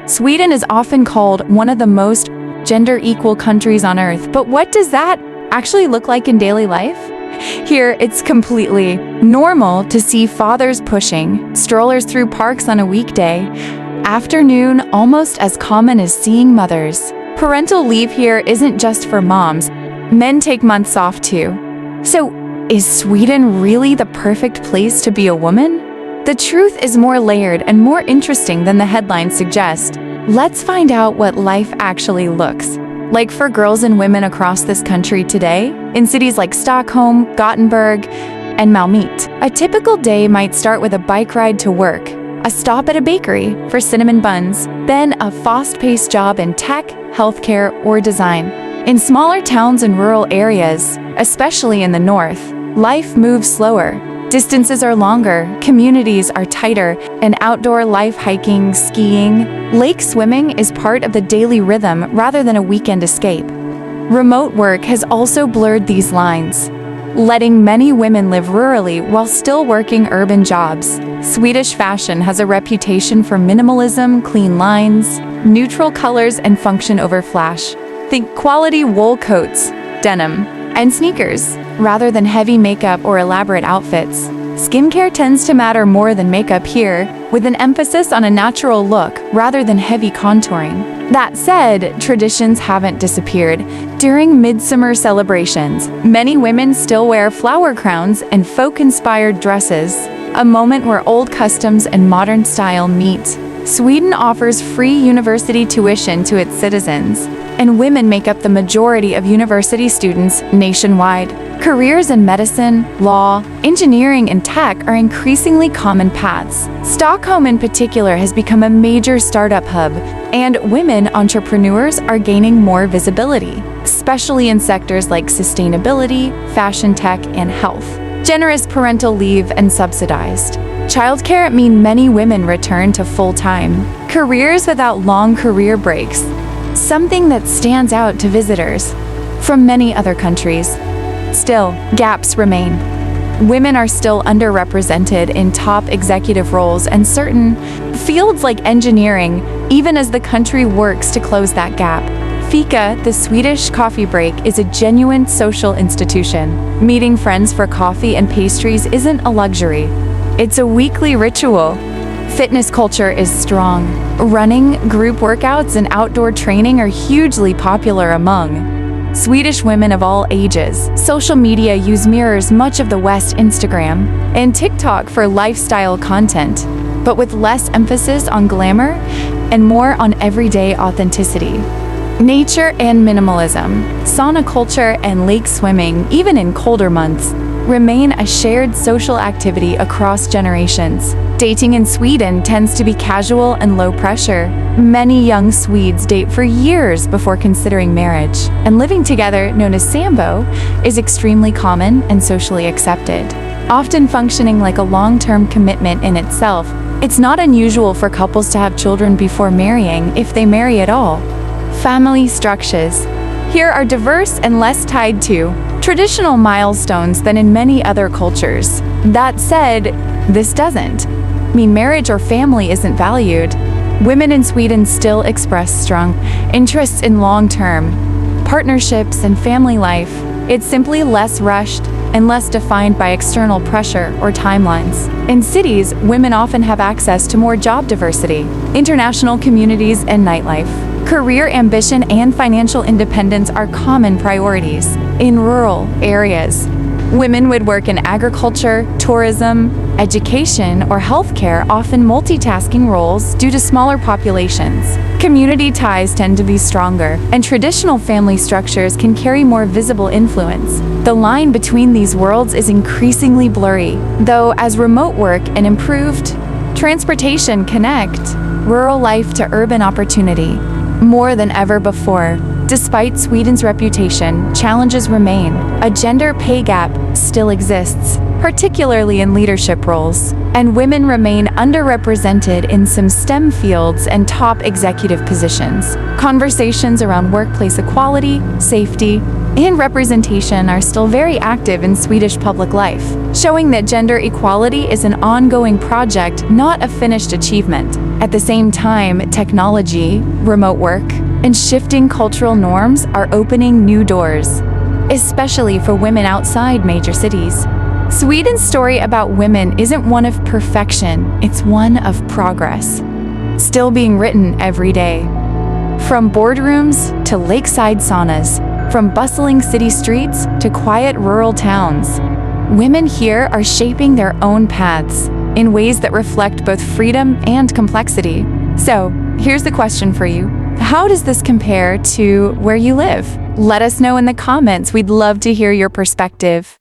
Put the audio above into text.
Sweden is often called one of the most gender-equal countries on earth, but what does that actually look like in daily life? Here, it's completely normal to see fathers pushing strollers through parks on a weekday. Afternoon, almost as common as seeing mothers. Parental leave here isn't just for moms. Men take months off too. So, is Sweden really the perfect place to be a woman? The truth is more layered and more interesting than the headlines suggest. Let's find out what life actually looks like for girls and women across this country today, in cities like Stockholm, Gothenburg, and Malmö. A typical day might start with a bike ride to work, a stop at a bakery for cinnamon buns, then a fast-paced job in tech, healthcare, or design. In smaller towns and rural areas, especially in the north, life moves slower. Distances are longer, communities are tighter, and outdoor life, hiking, skiing, lake swimming is part of the daily rhythm rather than a weekend escape. Remote work has also blurred these lines, letting many women live rurally while still working urban jobs. Swedish fashion has a reputation for minimalism, clean lines, neutral colors, and function over flash. Think quality wool coats, denim, and sneakers, rather than heavy makeup or elaborate outfits. Skincare tends to matter more than makeup here, with an emphasis on a natural look rather than heavy contouring. That said, traditions haven't disappeared. During midsummer celebrations, many women still wear flower crowns and folk-inspired dresses, a moment where old customs and modern style meet. Sweden offers free university tuition to its citizens, and women make up the majority of university students nationwide. Careers in medicine, law, engineering, and tech are increasingly common paths. Stockholm in particular has become a major startup hub, and women entrepreneurs are gaining more visibility, especially in sectors like sustainability, fashion tech, and health. Generous parental leave and subsidized childcare mean many women return to full-time careers without long career breaks, something that stands out to visitors from many other countries. Still, gaps remain. Women are still underrepresented in top executive roles and certain fields like engineering, even as the country works to close that gap. Fika, the Swedish coffee break, is a genuine social institution. Meeting friends for coffee and pastries isn't a luxury. It's a weekly ritual. Fitness culture is strong. Running, group workouts, and outdoor training are hugely popular among Swedish women of all ages. Social media use mirrors much of the West, Instagram and TikTok for lifestyle content, but with less emphasis on glamour and more on everyday authenticity. Nature and minimalism, sauna culture, and lake swimming, even in colder months, remain a shared social activity across generations. Dating in Sweden tends to be casual and low pressure. Many young Swedes date for years before considering marriage, and living together, known as sambo, is extremely common and socially accepted. Often functioning like a long-term commitment in itself, it's not unusual for couples to have children before marrying, if they marry at all. Family structures here are diverse and less tied to traditional milestones than in many other cultures. That said, this doesn't mean marriage or family isn't valued. Women in Sweden still express strong interests in long-term partnerships and family life. It's simply less rushed and less defined by external pressure or timelines. In cities, women often have access to more job diversity, international communities, and nightlife. Career ambition and financial independence are common priorities. In rural areas, women would work in agriculture, tourism, education, or healthcare, often multitasking roles due to smaller populations. Community ties tend to be stronger, and traditional family structures can carry more visible influence. The line between these worlds is increasingly blurry, though as remote work and improved transportation connect rural life to urban opportunity more than ever before. Despite Sweden's reputation, challenges remain. A gender pay gap still exists, particularly in leadership roles, and women remain underrepresented in some STEM fields and top executive positions. Conversations around workplace equality, safety, and representation are still very active in Swedish public life, showing that gender equality is an ongoing project, not a finished achievement. At the same time, technology, remote work, and shifting cultural norms are opening new doors, especially for women outside major cities. Sweden's story about women isn't one of perfection, it's one of progress, still being written every day. From boardrooms to lakeside saunas, from bustling city streets to quiet rural towns, women here are shaping their own paths in ways that reflect both freedom and complexity. So, here's the question for you. How does this compare to where you live? Let us know in the comments. We'd love to hear your perspective.